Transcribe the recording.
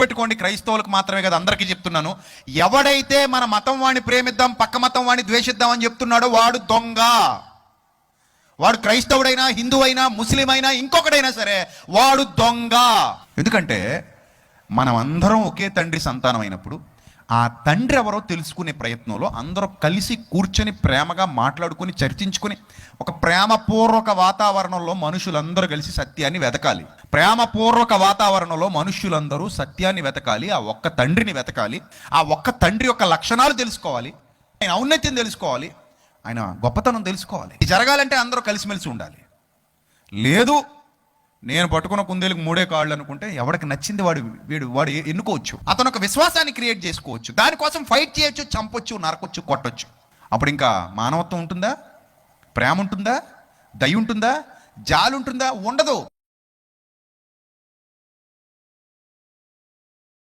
గుర్తుపెట్టుకోండి, క్రైస్తవులకు మాత్రమే కదా, అందరికీ చెప్తున్నాను. ఎవడైతే మన మతం వాడిని ప్రేమిద్దాం, పక్క మతం వాడిని ద్వేషిద్దాం అని చెప్తున్నాడో వాడు దొంగ. వాడు క్రైస్తవుడైనా, హిందువైనా, ముస్లిం అయినా, ఇంకొకడైనా సరే వాడు దొంగ. ఎందుకంటే మనం అందరం ఒకే తండ్రి సంతానం అయినప్పుడు ఆ తండ్రి ఎవరో తెలుసుకునే ప్రయత్నంలో అందరూ కలిసి కూర్చొని ప్రేమగా మాట్లాడుకుని చర్చించుకుని ఒక ప్రేమపూర్వక వాతావరణంలో మనుషులందరూ కలిసి సత్యాన్ని వెతకాలి. ప్రేమపూర్వక వాతావరణంలో మనుషులందరూ సత్యాన్ని వెతకాలి, ఆ ఒక్క తండ్రిని వెతకాలి, ఆ ఒక్క తండ్రి యొక్క లక్షణాలు తెలుసుకోవాలి, ఆయన ఔన్నత్యం తెలుసుకోవాలి, ఆయన గొప్పతనం తెలుసుకోవాలి. ఇది జరగాలంటే అందరూ కలిసిమెలిసి ఉండాలి. లేదు నేను పట్టుకున్న కుందేలకు 3 కాళ్ళు అనుకుంటే ఎవరికి నచ్చింది వాడు ఎన్నుకోవచ్చు. అతను ఒక విశ్వాసాన్ని క్రియేట్ చేసుకోవచ్చు, దానికోసం ఫైట్ చేయొచ్చు, చంపొచ్చు, నరకొచ్చు, కొట్టొచ్చు. అప్పుడు ఇంకా మానవత్వం ఉంటుందా? ప్రేమ ఉంటుందా? దయ ఉంటుందా? జాలి ఉంటుందా? ఉండదు.